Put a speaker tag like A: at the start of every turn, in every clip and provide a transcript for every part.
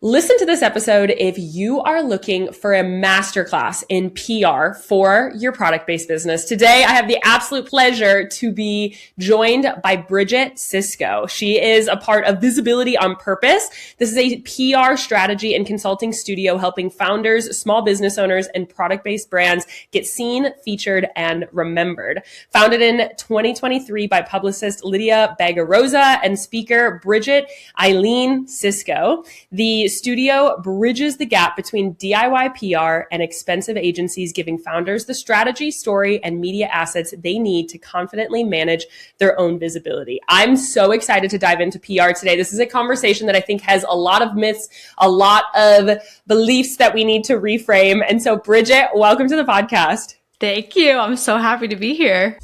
A: Listen to this episode if you are looking for a masterclass in PR for your product-based business. Today, I have the absolute pleasure to be joined by Bridget Sicsko. She is a part of Visibility on Purpose. This is a PR strategy and consulting studio helping founders, small business owners, and product-based brands get seen, featured, and remembered. Founded in 2023 by publicist Lydia Bagarosa and speaker Bridget Sicsko, the studio bridges the gap between DIY PR and expensive agencies, giving founders the strategy, story, and media assets they need to confidently manage their own visibility. I'm so excited to dive into PR today. This is a conversation that I think has a lot of myths, a lot of beliefs that we need to reframe. And so, Bridget, welcome to the podcast.
B: Thank you. I'm so happy to be here.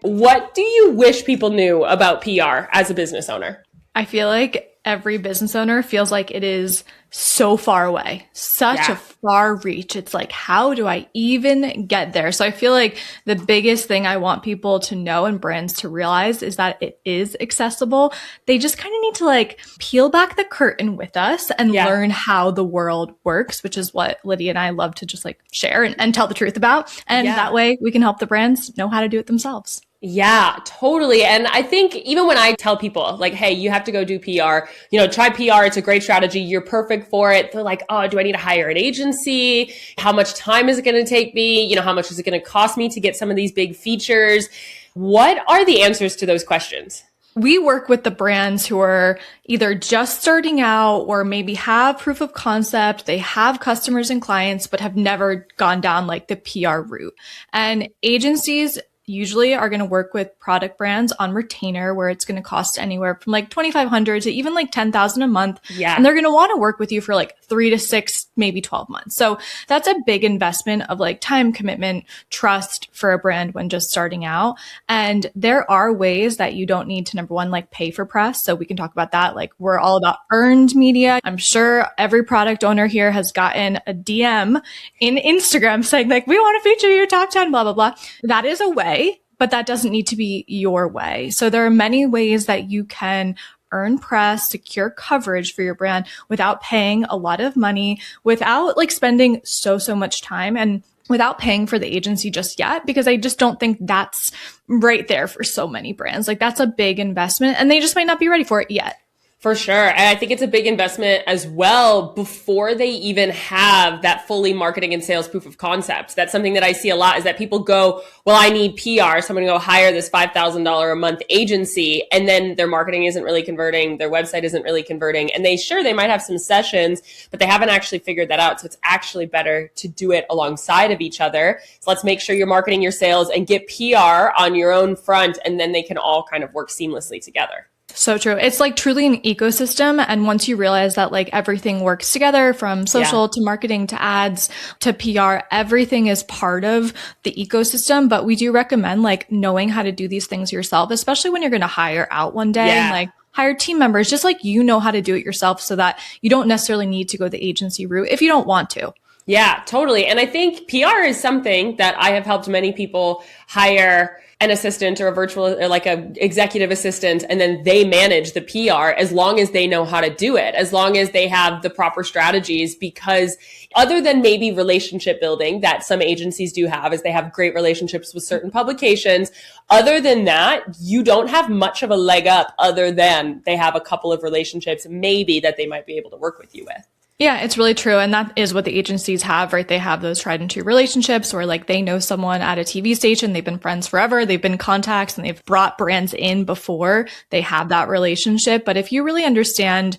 A: What do you wish people knew about PR as a business owner?
B: I feel like every business owner feels like it is so far away, such a far reach. It's like, how do I even get there? So I feel like the biggest thing I want people to know and brands to realize is that it is accessible. They just kind of need to like peel back the curtain with us and learn how the world works, which is what Lydia and I love to just like share and tell the truth about. And that way we can help the brands know how to do it themselves.
A: Yeah, totally. And I think even when I tell people like, hey, you have to go do PR, try PR. It's a great strategy. You're perfect for it. They're like, oh, do I need to hire an agency? How much time is it going to take me? How much is it going to cost me to get some of these big features? What are the answers to those questions?
B: We work with the brands who are either just starting out or maybe have proof of concept. They have customers and clients, but have never gone down like the PR route. And agencies usually are going to work with product brands on retainer, where it's going to cost anywhere from like $2,500 to even like $10,000 a month.
A: Yeah.
B: And they're going to want to work with you for like 3 to 6, maybe 12 months. So that's a big investment of like time, commitment, trust for a brand when just starting out. And there are ways that you don't need to, number one, like pay for press. So we can talk about that. Like we're all about earned media. I'm sure every product owner here has gotten a DM in Instagram saying like, we want to feature your top 10, blah, blah, blah. That is a way, but that doesn't need to be your way. So there are many ways that you can earn press, secure coverage for your brand without paying a lot of money, without like spending so much time, and without paying for the agency just yet, because I just don't think that's right there for so many brands. Like that's a big investment and they just might not be ready for it yet.
A: For sure. And I think it's a big investment as well before they even have that fully marketing and sales proof of concept. That's something that I see a lot, is that people go, well, I need PR, so I'm going to go hire this $5,000 a month agency. And then their marketing isn't really converting. Their website isn't really converting. And they might have some sessions, but they haven't actually figured that out. So it's actually better to do it alongside of each other. So let's make sure you're marketing your sales and get PR on your own front. And then they can all kind of work seamlessly together.
B: So true. It's like truly an ecosystem. And once you realize that like everything works together, from social to marketing to ads to PR, everything is part of the ecosystem. But we do recommend like knowing how to do these things yourself, especially when you're going to hire out one day and like hire team members, just like know how to do it yourself so that you don't necessarily need to go the agency route if you don't want to.
A: Yeah, totally. And I think PR is something that I have helped many people hire an assistant or a virtual or like a executive assistant, and then they manage the PR as long as they know how to do it, as long as they have the proper strategies. Because other than maybe relationship building that some agencies do have, is they have great relationships with certain publications. Other than that, you don't have much of a leg up, other than they have a couple of relationships maybe that they might be able to work with you with.
B: Yeah, it's really true. And that is what the agencies have, right? They have those tried and true relationships where like they know someone at a TV station, they've been friends forever, they've been contacts, and they've brought brands in before they have that relationship. But if you really understand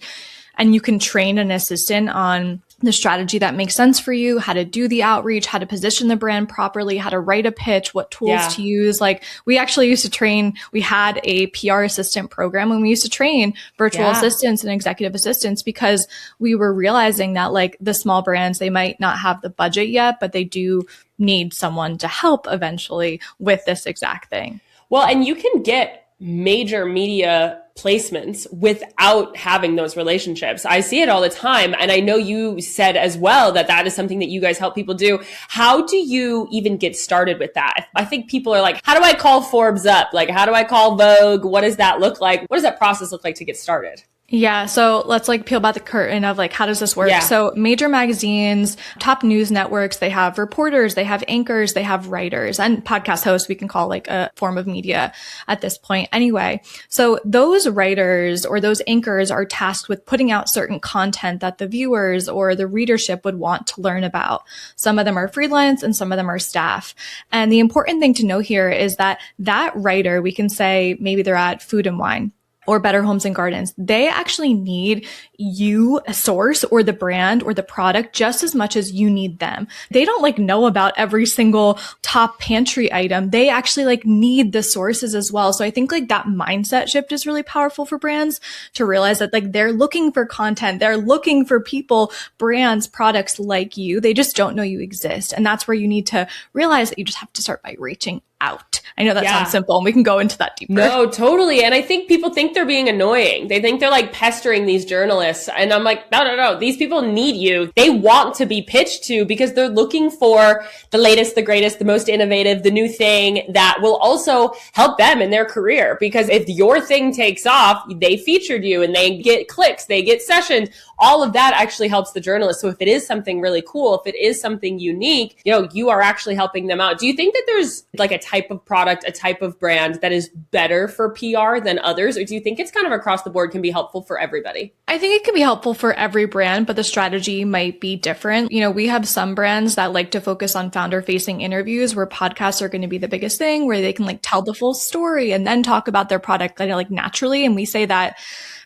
B: and you can train an assistant on the strategy that makes sense for you, how to do the outreach, how to position the brand properly, how to write a pitch, what tools to use. Like we actually used to train, we had a PR assistant program and we used to train virtual assistants and executive assistants, because we were realizing that like the small brands, they might not have the budget yet, but they do need someone to help eventually with this exact thing.
A: Well, and you can get major media placements without having those relationships. I see it all the time. And I know you said as well that that is something that you guys help people do. How do you even get started with that? I think people are like, how do I call Forbes up? Like, how do I call Vogue? What does that look like? What does that process look like to get started?
B: Yeah. So let's like peel back the curtain of like, how does this work? Yeah. So major magazines, top news networks, they have reporters, they have anchors, they have writers, and podcast hosts we can call like a form of media at this point anyway. So those writers or those anchors are tasked with putting out certain content that the viewers or the readership would want to learn about. Some of them are freelance and some of them are staff. And the important thing to know here is that that writer, we can say maybe they're at Food and Wine or Better Homes and Gardens, they actually need you, a source or the brand or the product just as much as you need them. They don't like know about every single top pantry item. They actually like need the sources as well. So I think like that mindset shift is really powerful for brands to realize that like they're looking for content. They're looking for people, brands, products like you. They just don't know you exist. And that's where you need to realize that you just have to start by reaching out. I know that sounds simple and we can go into that deeper.
A: No, totally. And I think people think they're being annoying. They think they're like pestering these journalists. And I'm like, no. These people need you. They want to be pitched to because they're looking for the latest, the greatest, the most innovative, the new thing that will also help them in their career. Because if your thing takes off, they featured you and they get clicks, they get sessions. All of that actually helps the journalist. So if it is something really cool, if it is something unique, you are actually helping them out. Do you think that there's like a type of product, a type of brand that is better for PR than others? Or do you think it's kind of across the board can be helpful for everybody?
B: I think it can be helpful for every brand, but the strategy might be different. We have some brands that like to focus on founder facing interviews where podcasts are going to be the biggest thing, where they can like tell the full story and then talk about their product like naturally. And we say that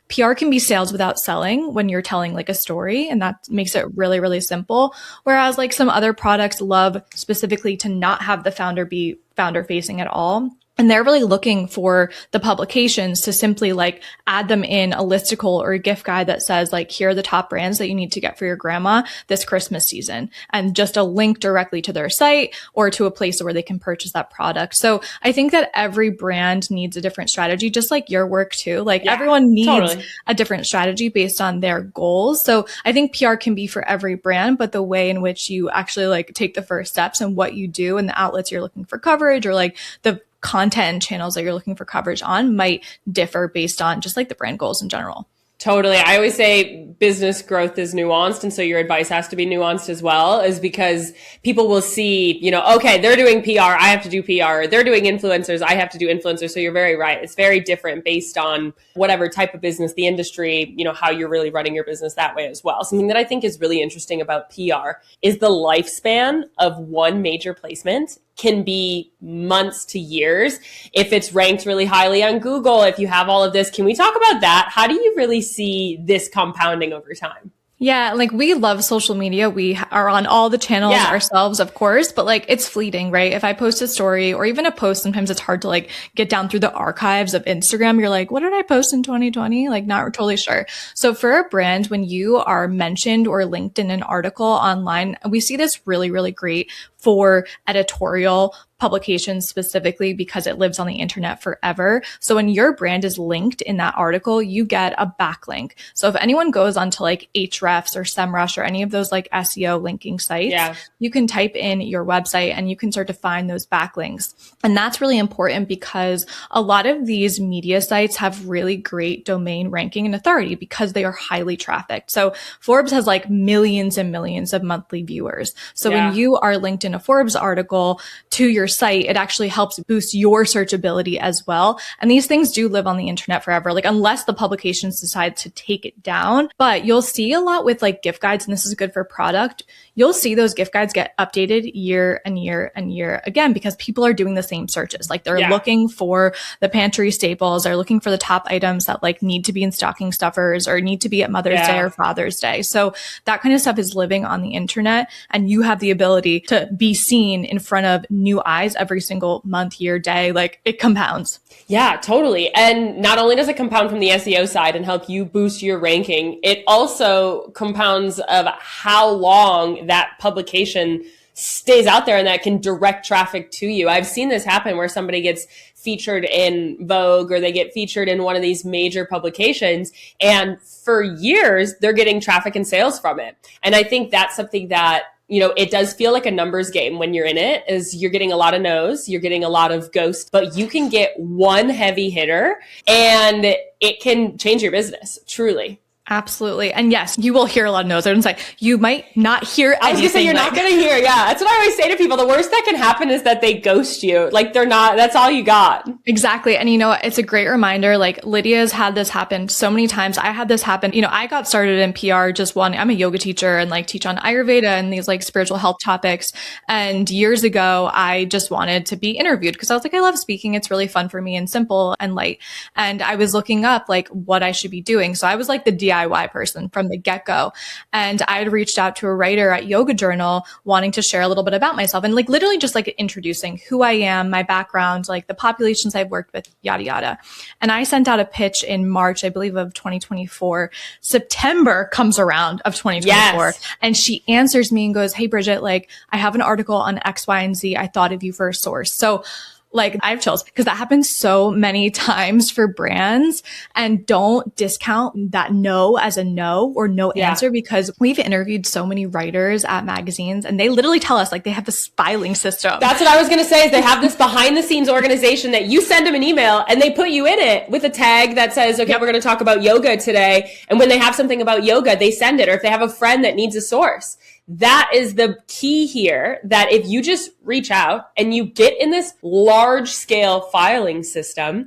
B: PR can be sales without selling when you're telling like a story, and that makes it really, really simple. Whereas like some other products love specifically to not have the founder be founder facing at all. And they're really looking for the publications to simply like add them in a listicle or a gift guide that says like, here are the top brands that you need to get for your grandma this Christmas season, and just a link directly to their site or to a place where they can purchase that product. So I think that every brand needs a different strategy, just like your work too. Like everyone needs a different strategy based on their goals. So I think PR can be for every brand, but the way in which you actually like take the first steps and what you do and the outlets you're looking for coverage or like the content and channels that you're looking for coverage on might differ based on just like the brand goals in general.
A: Totally. I always say business growth is nuanced. And so your advice has to be nuanced as well, is because people will see, okay, they're doing PR, I have to do PR. They're doing influencers, I have to do influencers. So you're very right. It's very different based on whatever type of business, the industry, how you're really running your business that way as well. Something that I think is really interesting about PR is the lifespan of one major placement can be months to years. If it's ranked really highly on Google, if you have all of this, can we talk about that? How do you really see this compounding over time?
B: Yeah, like we love social media. We are on all the channels ourselves, of course, but like it's fleeting, right? If I post a story or even a post, sometimes it's hard to like get down through the archives of Instagram. You're like, what did I post in 2020? Like not totally sure. So for a brand, when you are mentioned or linked in an article online, we see this really, really great for editorial publications specifically because it lives on the internet forever. So when your brand is linked in that article, you get a backlink. So if anyone goes onto like Ahrefs or SEMrush or any of those like SEO linking sites, you can type in your website and you can start to find those backlinks. And that's really important because a lot of these media sites have really great domain ranking and authority because they are highly trafficked. So Forbes has like millions and millions of monthly viewers. So when you are linked in a Forbes article to your site, it actually helps boost your searchability as well. And these things do live on the internet forever, like unless the publications decide to take it down. But you'll see a lot with like gift guides, and this is good for product. You'll see those gift guides get updated year and year and year again because people are doing the same searches. Like they're looking for the pantry staples, they're looking for the top items that like need to be in stocking stuffers or need to be at Mother's Day or Father's Day. So that kind of stuff is living on the internet, and you have the ability to be seen in front of new eyes every single month, year, day. Like it compounds.
A: Yeah, totally. And not only does it compound from the SEO side and help you boost your ranking, it also compounds of how long that publication stays out there and that can direct traffic to you. I've seen this happen where somebody gets featured in Vogue or they get featured in one of these major publications, and for years they're getting traffic and sales from it. And I think that's something that, you know, it does feel like a numbers game when you're in it, is you're getting a lot of no's, you're getting a lot of ghosts, but you can get one heavy hitter and it can change your business, truly.
B: Absolutely. And yes, you will hear a lot of no's. It's like, you might not hear anything.
A: I was going to say, you're not going to hear. Yeah. That's what I always say to people. The worst that can happen is that they ghost you. Like, they're not, that's all you got.
B: Exactly. And you know, it's a great reminder. Like, Lydia's had this happen so many times. I had this happen. You know, I got started in PR just one, I'm a yoga teacher and like teach on Ayurveda and these like spiritual health topics. And years ago, I just wanted to be interviewed because I was like, I love speaking. It's really fun for me and simple and light. And I was looking up like what I should be doing. So I was like the DIY person from the get-go. And I had reached out to a writer at Yoga Journal wanting to share a little bit about myself and like literally just like introducing who I am, my background, like the populations I've worked with, yada, yada. And I sent out a pitch in March, I believe, of 2024. September comes around of 2024. Yes. And she answers me and goes, hey, Bridget, like I have an article on X, Y, and Z. I thought of you for a source. So like I have chills because that happens so many times for brands, and don't discount that no as a no or no answer, because we've interviewed so many writers at magazines and they literally tell us like they have this filing system.
A: That's what I was going to say, is they have this behind the scenes organization that you send them an email and they put you in it with a tag that says, okay, we're going to talk about yoga today. And when they have something about yoga, they send it. Or if they have a friend that needs a source. That is the key here, that if you just reach out and you get in this large scale filing system,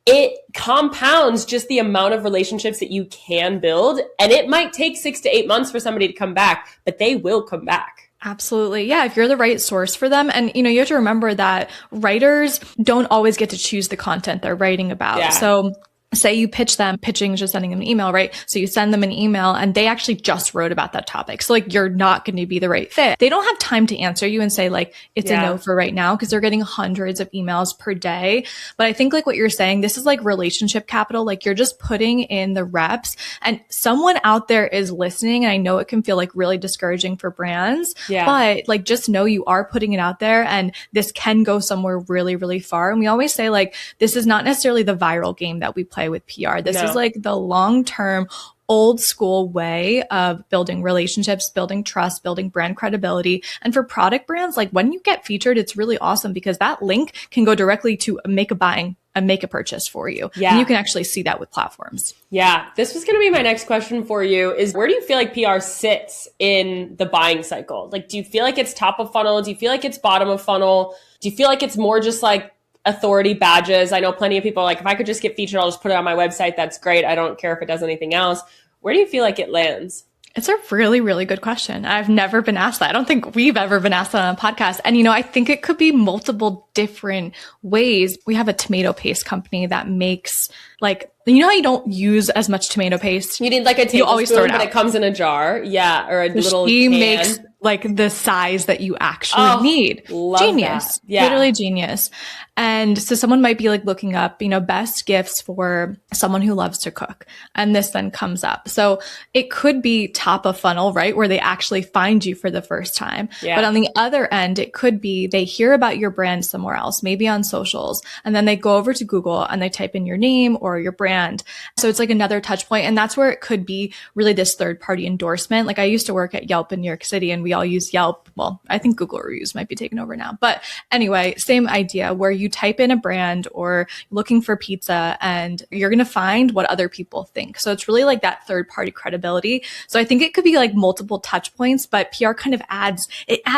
A: it compounds just the amount of relationships that you can build. And it might take 6 to 8 months for somebody to come back, but they will come back.
B: Absolutely. Yeah. If you're the right source for them. And, you know, you have to remember that writers don't always get to choose the content they're writing about. Yeah. So say you pitch them, pitching is just sending them an email, right? So you send them an email and they actually just wrote about that topic. So like, you're not going to be the right fit. They don't have time to answer you and say like, it's a no for right now, because they're getting hundreds of emails per day. But I think like what you're saying, this is like relationship capital. Like you're just putting in the reps and someone out there is listening. And I know it can feel like really discouraging for brands, but like, just know you are putting it out there and this can go somewhere really, really far. And we always say like, this is not necessarily the viral game that we play with PR. This is like the long-term old school way of building relationships, building trust, building brand credibility. And for product brands, like when you get featured, it's really awesome because that link can go directly to make a purchase for you. Yeah. And you can actually see that with platforms.
A: Yeah. This was going to be my next question for you, is where do you feel like PR sits in the buying cycle? Like, do you feel like it's top of funnel? Do you feel like it's bottom of funnel? Do you feel like it's more just like authority badges? I know plenty of people are like, if I could just get featured, I'll just put it on my website. That's great. I don't care if it does anything else. Where do you feel like it lands?
B: It's a really, really good question. I've never been asked that. I don't think we've ever been asked that on a podcast. And, you know, I think it could be multiple different ways. We have a tomato paste company that makes like, you know how you don't use as much tomato paste?
A: You need like a tablespoon, but it comes in a jar. Yeah. Or a little can.
B: Makes like the size that you actually need. Genius. That. Yeah. Literally genius. And so someone might be like looking up, you know, best gifts for someone who loves to cook. And this then comes up. So it could be top of funnel, right? Where they actually find you for the first time. Yeah. But on the other end, it could be they hear about your brand somewhere else, maybe on socials. And then they go over to Google and they type in your name or your brand. So it's like another touch point. And that's where it could be really this third party endorsement. Like I used to work at Yelp in New York City and we all use Yelp. Well, I think Google reviews might be taken over now. But anyway, same idea where you type in a brand or looking for pizza and you're going to find what other people think. So it's really like that third party credibility. So I think it could be like multiple touch points, but PR kind of adds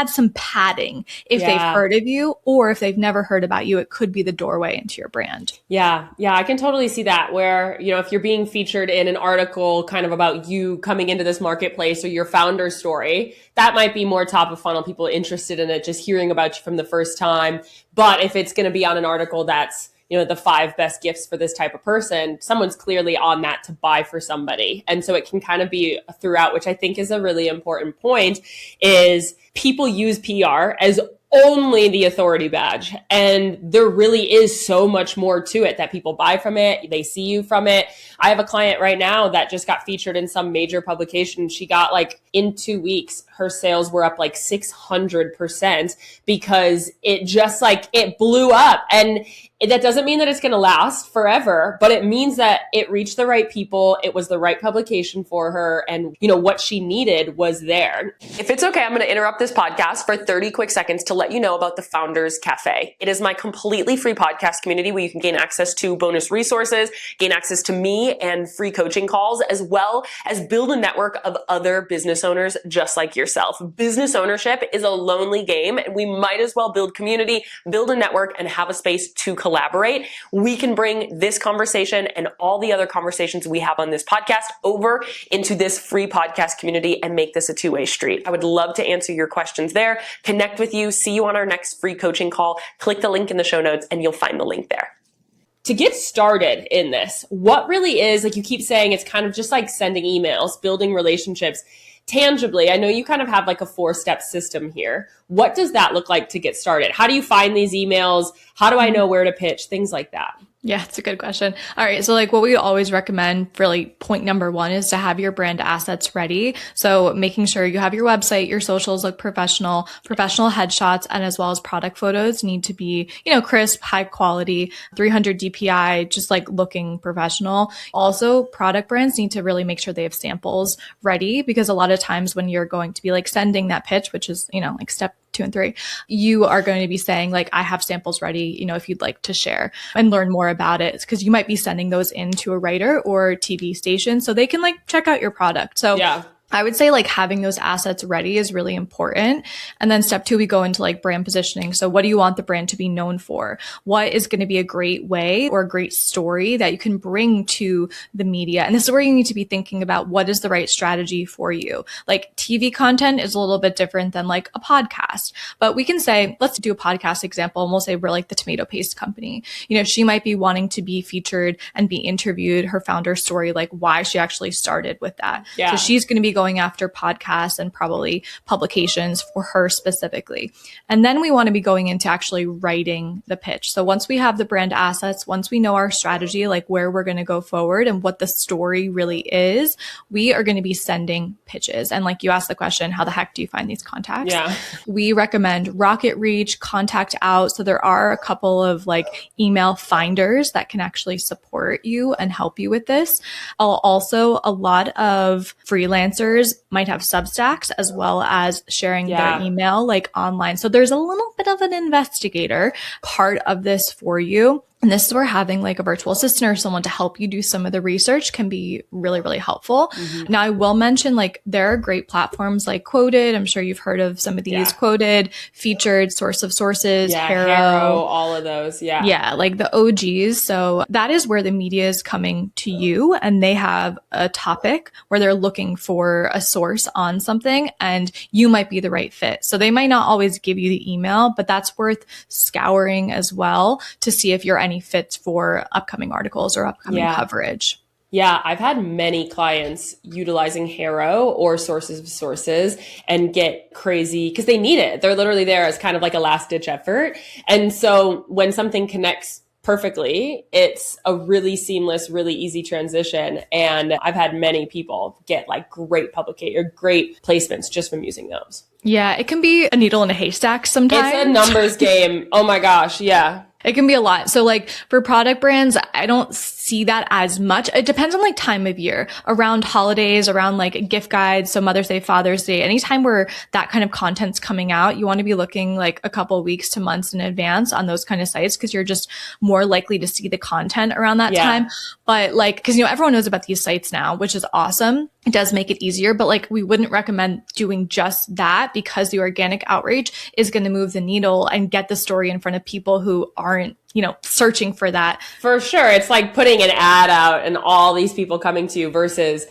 B: some padding if they've heard of you, or if they've never heard about you, it could be the doorway into your brand.
A: Yeah. Yeah. I can totally see that where, you know, if you're being featured in an article kind of about you coming into this marketplace or your founder story, that might be more top of funnel, people interested in it, just hearing about you from the first time. But if it's going to be on an article that's, you know, the 5 best gifts for this type of person, someone's clearly on that to buy for somebody. And so it can kind of be throughout, which I think is a really important point, is people use PR as only the authority badge. And there really is so much more to it that people buy from it. They see you from it. I have a client right now that just got featured in some major publication. She got like in 2 weeks, her sales were up like 600% because it just like, it blew up. And that doesn't mean that it's going to last forever, but it means that it reached the right people. It was the right publication for her. And what she needed was there. If it's okay, I'm going to interrupt this podcast for 30 quick seconds to let you know about the Founders Cafe. It is my completely free podcast community where you can gain access to bonus resources, gain access to me and free coaching calls, as well as build a network of other business owners just like yourself. Business ownership is a lonely game, and we might as well build community, build a network, and have a space to collaborate. We can bring this conversation and all the other conversations we have on this podcast over into this free podcast community and make this a two-way street. I would love to answer your questions there, connect with you, see you on our next free coaching call. Click the link in the show notes and you'll find the link there. To get started in this, what really is, like you keep saying, it's kind of just like sending emails, building relationships. Tangibly, I know you kind of have like a 4-step system here. What does that look like to get started? How do you find these emails? How do I know where to pitch? Things like that.
B: Yeah, it's a good question. All right. So like what we always recommend, really point number 1 is to have your brand assets ready. So making sure you have your website, your socials look professional headshots, and as well as product photos need to be, crisp, high quality, 300 DPI, just like looking professional. Also, product brands need to really make sure they have samples ready, because a lot of times when you're going to be like sending that pitch, which is, like step 2 and 3, you are going to be saying like, I have samples ready, if you'd like to share and learn more about it, because you might be sending those into a writer or TV station so they can like check out your product. So yeah, I would say like having those assets ready is really important. And then step 2, we go into like brand positioning. So what do you want the brand to be known for? What is going to be a great way or a great story that you can bring to the media? And this is where you need to be thinking about what is the right strategy for you. Like TV content is a little bit different than like a podcast, but we can say, let's do a podcast example. And we'll say we're like the tomato paste company. She might be wanting to be featured and be interviewed, her founder story, like why she actually started with that. Yeah. So she's going to be going after podcasts and probably publications for her specifically. And then we want to be going into actually writing the pitch. So once we have the brand assets, once we know our strategy, like where we're going to go forward and what the story really is, we are going to be sending pitches. And like you asked the question, how the heck do you find these contacts? Yeah. We recommend Rocket Reach, Contact Out. So there are a couple of like email finders that can actually support you and help you with this. Also, a lot of freelancers might have Substacks as well as sharing their email like online. So there's a little bit of an investigator part of this for you. And this is where having like a virtual assistant or someone to help you do some of the research can be really, really helpful. Mm-hmm. Now, I will mention like there are great platforms like Quoted. I'm sure you've heard of some of these. Quoted, Featured, Source of Sources, Harrow,
A: all of those. Yeah.
B: Yeah, like the OGs. So that is where the media is coming to you, and they have a topic where they're looking for a source on something, and you might be the right fit. So they might not always give you the email, but that's worth scouring as well to see if you're any fits for upcoming articles or upcoming coverage.
A: Yeah, I've had many clients utilizing Harrow or Sources of Sources and get crazy because they need it. They're literally there as kind of like a last ditch effort. And so when something connects perfectly, it's a really seamless, really easy transition. And I've had many people get like great great placements just from using those.
B: Yeah, it can be a needle in a haystack sometimes.
A: It's a numbers game. Oh my gosh. Yeah.
B: It can be a lot. So like for product brands, I don't see that as much. It depends on like time of year, around holidays, around like gift guides. So Mother's Day, Father's Day, anytime where that kind of content's coming out, you want to be looking like a couple of weeks to months in advance on those kind of sites, because you're just more likely to see the content around that time. But like, because everyone knows about these sites now, which is awesome. It does make it easier, but like we wouldn't recommend doing just that, because the organic outreach is going to move the needle and get the story in front of people who aren't, searching for that.
A: For sure. It's like putting an ad out and all these people coming to you versus,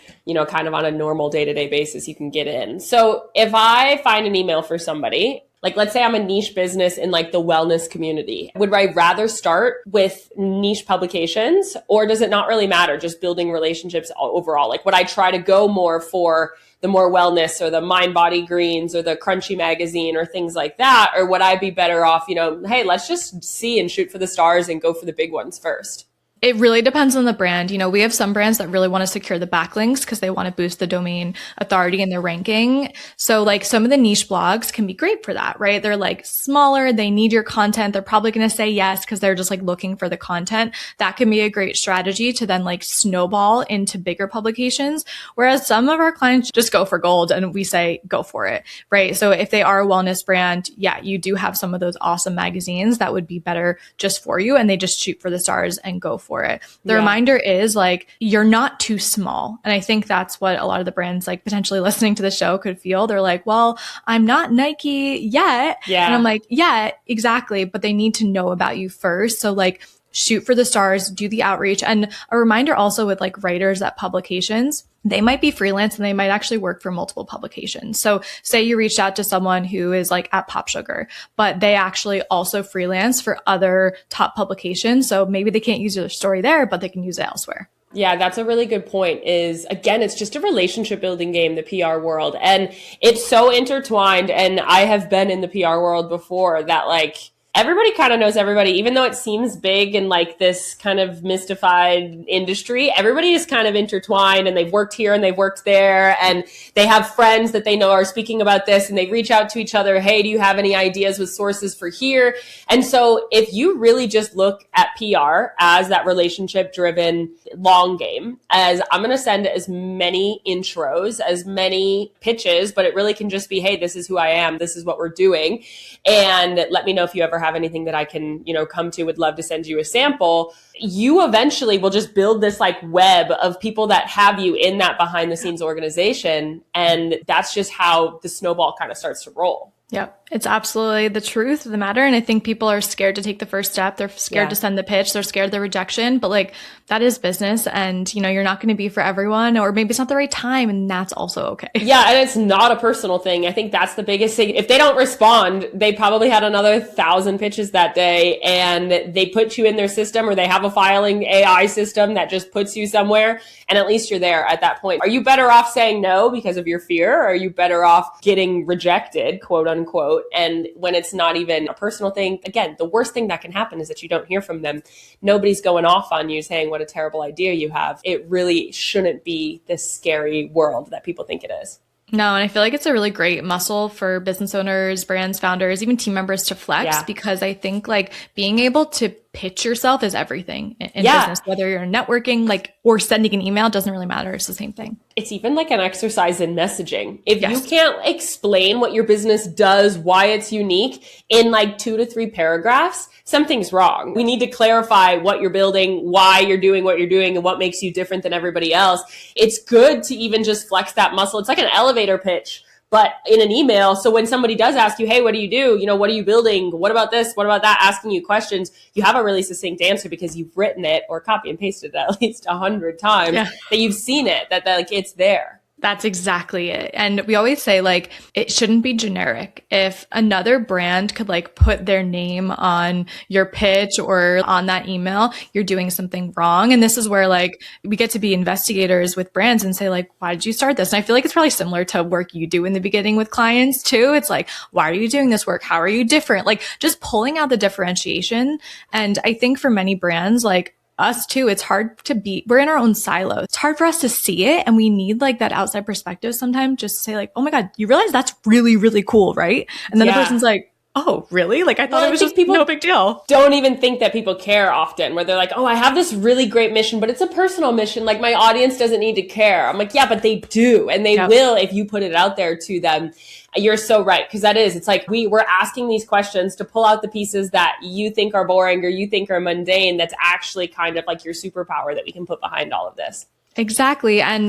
A: kind of on a normal day-to-day basis you can get in. So if I find an email for somebody, like let's say I'm a niche business in like the wellness community, would I rather start with niche publications, or does it not really matter, just building relationships overall? Like would I try to go more for the more wellness or the Mind Body Greens or the Crunchy magazine or things like that? Or would I be better off, hey, let's just see and shoot for the stars and go for the big ones first?
B: It really depends on the brand. We have some brands that really want to secure the backlinks because they want to boost the domain authority in their ranking. So like some of the niche blogs can be great for that, right? They're like smaller. They need your content. They're probably going to say yes because they're just like looking for the content. That can be a great strategy to then like snowball into bigger publications. Whereas some of our clients just go for gold and we say, go for it, right? So if they are a wellness brand, yeah, you do have some of those awesome magazines that would be better just for you. And they just shoot for the stars and go for it. The reminder is like, you're not too small. And I think that's what a lot of the brands like potentially listening to the show could feel. They're like, well, I'm not Nike yet.
A: Yeah.
B: And I'm like, yeah, exactly. But they need to know about you first. So like, shoot for the stars, do the outreach. And a reminder also with like writers at publications, they might be freelance and they might actually work for multiple publications. So say you reached out to someone who is like at Pop Sugar, but they actually also freelance for other top publications. So maybe they can't use your story there, but they can use it elsewhere.
A: Yeah, that's a really good point. Is again, it's just a relationship building game, the PR world. And it's so intertwined. And I have been in the PR world before that like, everybody kind of knows everybody, even though it seems big and like this kind of mystified industry, everybody is kind of intertwined and they've worked here and they've worked there and they have friends that they know are speaking about this and they reach out to each other. Hey, do you have any ideas with sources for here? And so if you really just look at PR as that relationship driven long game, as I'm going to send as many intros, as many pitches, but it really can just be, hey, this is who I am. This is what we're doing. And let me know if you ever have anything that I can, come to. Would love to send you a sample. You eventually will just build this like web of people that have you in that behind the scenes organization. And that's just how the snowball kind of starts to roll.
B: Yep. It's absolutely the truth of the matter. And I think people are scared to take the first step. They're scared to send the pitch. They're scared of the rejection, but like that is business and you're not going to be for everyone, or maybe it's not the right time. And that's also okay.
A: Yeah. And it's not a personal thing. I think that's the biggest thing. If they don't respond, they probably had another 1,000 pitches that day and they put you in their system, or they have a filing AI system that just puts you somewhere. And at least you're there at that point. Are you better off saying no because of your fear? Or are you better off getting rejected, quote unquote? And when it's not even a personal thing, again, the worst thing that can happen is that you don't hear from them. Nobody's going off on you saying what a terrible idea you have. It really shouldn't be this scary world that people think it is.
B: No, and I feel like it's a really great muscle for business owners, brands, founders, even team members to flex, because I think like being able to pitch yourself is everything in business, whether you're networking, like, or sending an email, doesn't really matter. It's the same thing.
A: It's even like an exercise in messaging. If you can't explain what your business does, why it's unique in like 2 to 3 paragraphs, something's wrong. We need to clarify what you're building, why you're doing what you're doing, and what makes you different than everybody else. It's good to even just flex that muscle. It's like an elevator pitch, but in an email. So when somebody does ask you, hey, what do you do? What are you building? What about this? What about that? Asking you questions, you have a really succinct answer because you've written it or copy and pasted it at least 100 times, that you've seen it, that like it's there.
B: That's exactly it. And we always say like, it shouldn't be generic. If another brand could like put their name on your pitch or on that email, you're doing something wrong. And this is where like we get to be investigators with brands and say like, why did you start this? And I feel like it's probably similar to work you do in the beginning with clients too. It's like, why are you doing this work? How are you different? Like just pulling out the differentiation. And I think for many brands, like us too, it's hard to be, we're in our own silo. It's hard for us to see it. And we need like that outside perspective sometimes just to say like, oh my God, you realize that's really, really cool, right? And then the person's like, oh, really? Like I thought it was just no big deal.
A: Don't even think that people care often, where they're like, oh, I have this really great mission, but it's a personal mission. Like my audience doesn't need to care. I'm like, yeah, but they do. And they will if you put it out there to them. You're so right. Because that is, it's like we're asking these questions to pull out the pieces that you think are boring or you think are mundane. That's actually kind of like your superpower that we can put behind all of this.
B: Exactly. And,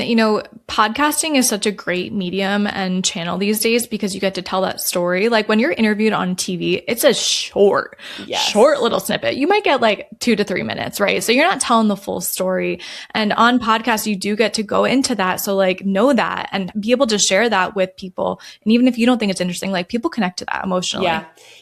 B: podcasting is such a great medium and channel these days because you get to tell that story. Like when you're interviewed on TV, it's a short little snippet. You might get like 2 to 3 minutes, right? So you're not telling the full story. And on podcasts, you do get to go into that. So like know that and be able to share that with people. And even if you don't think it's interesting, like people connect to that emotionally.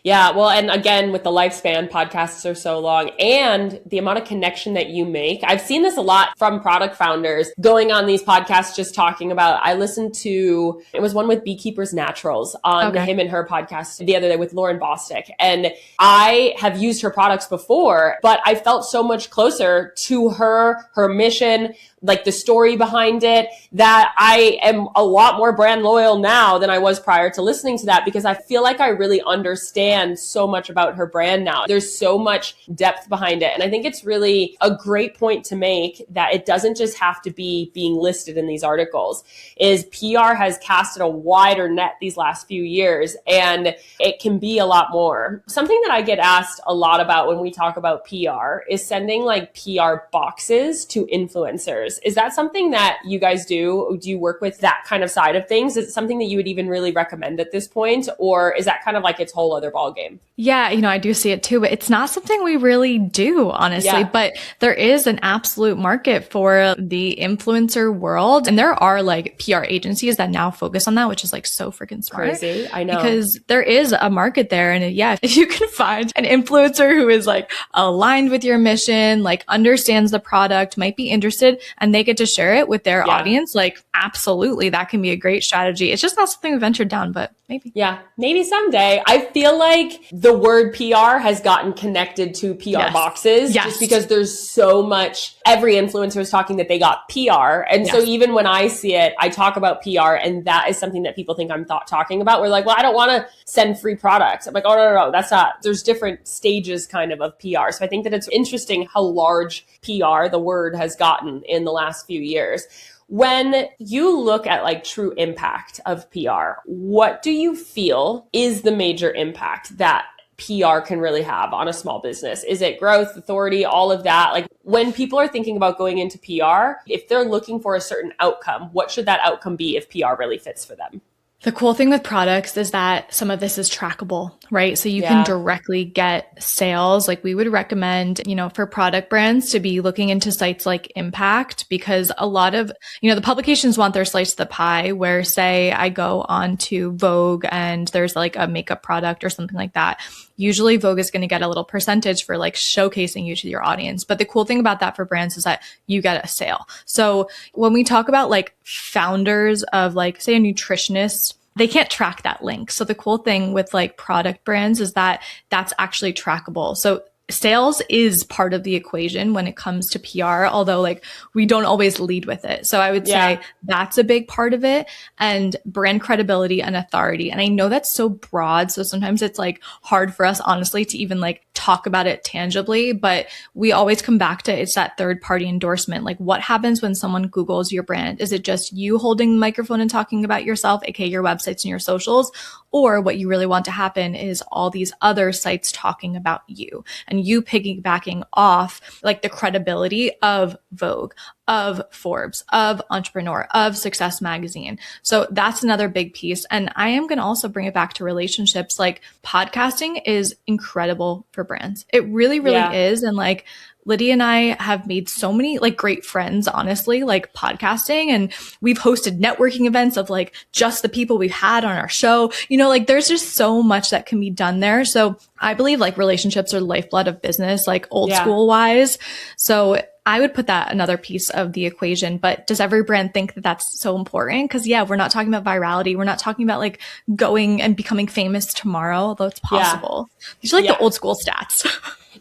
A: Yeah. Well, and again, with the lifespan, podcasts are so long and the amount of connection that you make. I've seen this a lot from product founders going on these podcasts, just talking about, I listened to, it was one with Beekeepers Naturals on him and her podcast the other day with Lauren Bostic. And I have used her products before, but I felt so much closer to her mission, like the story behind it, that I am a lot more brand loyal now than I was prior to listening to that, because I feel like I really understand so much about her brand now. There's so much depth behind it. And I think it's really a great point to make that it doesn't just have to be being listed in these articles. Is PR has casted a wider net these last few years, and it can be a lot more. Something that I get asked a lot about when we talk about PR is sending like PR boxes to influencers. Is that something that you guys do? Do you work with that kind of side of things? Is it something that you would even really recommend at this point? Or is that kind of like its whole other ballgame?
B: Yeah, I do see it too, but it's not something we really do, honestly. Yeah. But there is an absolute market for the influencer world. And there are like PR agencies that now focus on that, which is like so freaking smart.
A: Crazy. I know.
B: Because there is a market there. And yeah, if you can find an influencer who is like aligned with your mission, like understands the product, might be interested, and they get to share it with their audience, like absolutely, that can be a great strategy. It's just not something we ventured down, but maybe.
A: Yeah, maybe someday. I feel like the word PR has gotten connected to PR boxes just because there's so much, every influencer is talking that they got PR. And so even when I see it, I talk about PR, and that is something that people think I'm talking about. We're like, well, I don't want to send free products. I'm like, oh, no, that's not. There's different stages kind of PR. So I think that it's interesting how large PR, the word, has gotten in the last few years. When you look at like true impact of PR, what do you feel is the major impact that PR can really have on a small business? Is it growth, authority, all of that? Like when people are thinking about going into PR, if they're looking for a certain outcome, what should that outcome be if PR really fits for them?
B: The cool thing with products is that some of this is trackable, right? So you can directly get sales. Like we would recommend, for product brands to be looking into sites like Impact, because a lot of, the publications want their slice of the pie, where say I go on to Vogue and there's like a makeup product or something like that. Usually Vogue is going to get a little percentage for like showcasing you to your audience. But the cool thing about that for brands is that you get a sale. So when we talk about like founders of like, say, a nutritionist, they can't track that link. So the cool thing with like product brands is that that's actually trackable. So sales is part of the equation when it comes to PR, although like we don't always lead with it. So I would say that's a big part of it, and brand credibility and authority. And I know that's so broad, so sometimes it's like hard for us honestly to even like talk about it tangibly, but we always come back to it's that third party endorsement. Like what happens when someone Googles your brand? Is it just you holding the microphone and talking about yourself, aka your websites and your socials? Or what you really want to happen is all these other sites talking about you and you piggybacking off like the credibility of Vogue, of Forbes, of Entrepreneur, of Success Magazine. So that's another big piece. And I am going to also bring it back to relationships. Like podcasting is incredible for brands. It really, really is. And like Lydia and I have made so many like great friends, honestly, like podcasting, and we've hosted networking events of like just the people we've had on our show. Like there's just so much that can be done there. So I believe like relationships are the lifeblood of business, like old school wise. So I would put that another piece of the equation. But does every brand think that that's so important? Because we're not talking about virality. We're not talking about like going and becoming famous tomorrow, although it's possible. These are like the old school stats.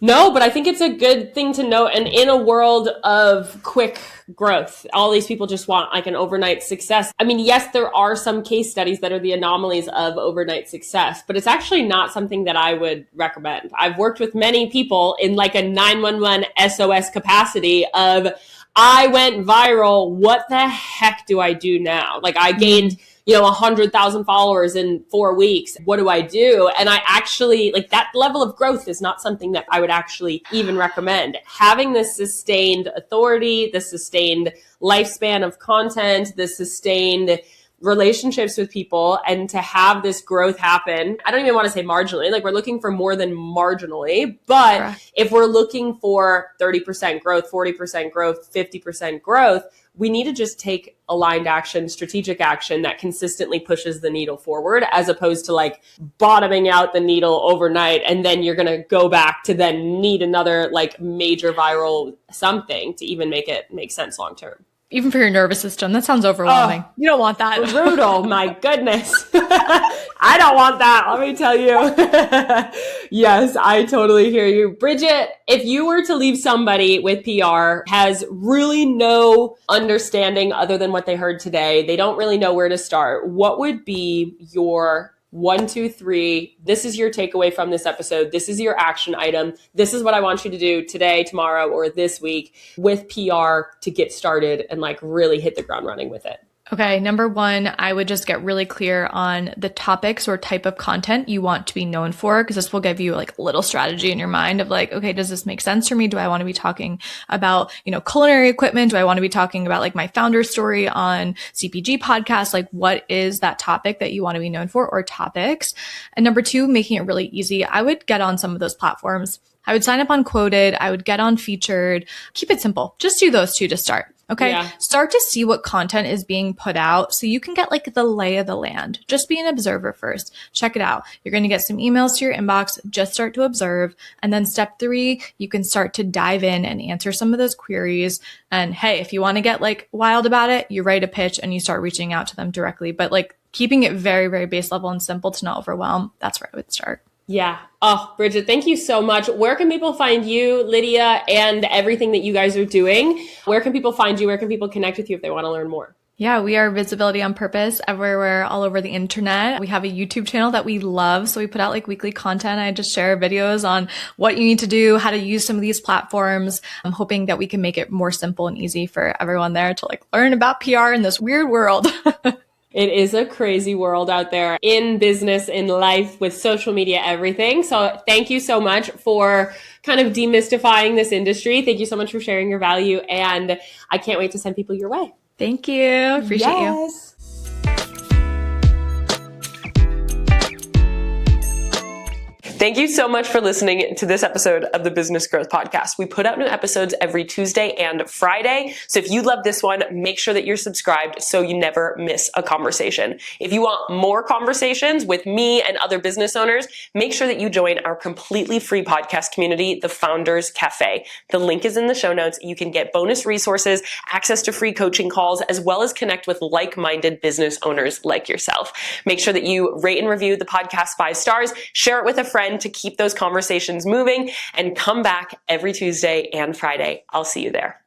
A: No, but I think it's a good thing to note. And in a world of quick growth, all these people just want like an overnight success. I mean, yes, there are some case studies that are the anomalies of overnight success, but it's actually not something that I would recommend. I've worked with many people in like a 911 SOS capacity of, I went viral. What the heck do I do now? Like I gained 100,000 followers in 4 weeks. What do I do? And I actually like that level of growth is not something that I would actually even recommend. Having this sustained authority, the sustained lifespan of content, the sustained relationships with people, and to have this growth happen. I don't even want to say marginally, like we're looking for more than marginally, but if we're looking for 30% growth, 40% growth, 50% growth, we need to just take aligned action, strategic action that consistently pushes the needle forward, as opposed to like bottoming out the needle overnight. And then you're going to go back to then need another like major viral something to even make it make sense long term.
B: Even for your nervous system, that sounds overwhelming. You don't want that.
A: Brutal, my goodness. I don't want that, let me tell you. Yes, I totally hear you. Bridget, if you were to leave somebody with PR, has really no understanding other than what they heard today, they don't really know where to start, what would be your 1, 2, 3, this is your takeaway from this episode. This is your action item. This is what I want you to do today, tomorrow, or this week with PR to get started and like really hit the ground running with it.
B: Okay, number one, I would just get really clear on the topics or type of content you want to be known for, because this will give you like a little strategy in your mind of like, okay, does this make sense for me? Do I want to be talking about, culinary equipment? Do I want to be talking about like my founder story on CPG podcast? Like, what is that topic that you want to be known for, or topics? And number two, making it really easy. I would get on some of those platforms. I would sign up on Quoted. I would get on Featured. Keep it simple. Just do those two to start. Okay. Yeah. Start to see what content is being put out so you can get like the lay of the land. Just be an observer first. Check it out. You're going to get some emails to your inbox. Just start to observe. And then step 3, you can start to dive in and answer some of those queries. And hey, if you want to get like wild about it, you write a pitch and you start reaching out to them directly. But like keeping it very, very base level and simple to not overwhelm. That's where I would start.
A: Yeah. Oh, Bridget, thank you so much. Where can people find you, Lydia, and everything that you guys are doing? Where can people find you? Where can people connect with you if they want to learn more?
B: Yeah, we are Visibility on Purpose everywhere, all over the internet. We have a YouTube channel that we love. So we put out like weekly content. I just share videos on what you need to do, how to use some of these platforms. I'm hoping that we can make it more simple and easy for everyone there to like learn about PR in this weird world.
A: It is a crazy world out there in business, in life, with social media, everything. So thank you so much for kind of demystifying this industry. Thank you so much for sharing your value. And I can't wait to send people your way.
B: Thank you. Appreciate you.
A: Thank you so much for listening to this episode of the Business Growth Podcast. We put out new episodes every Tuesday and Friday. So if you love this one, make sure that you're subscribed so you never miss a conversation. If you want more conversations with me and other business owners, make sure that you join our completely free podcast community, the Founders Cafe. The link is in the show notes. You can get bonus resources, access to free coaching calls, as well as connect with like-minded business owners like yourself. Make sure that you rate and review the podcast 5 stars, share it with a friend to keep those conversations moving, and come back every Tuesday and Friday. I'll see you there.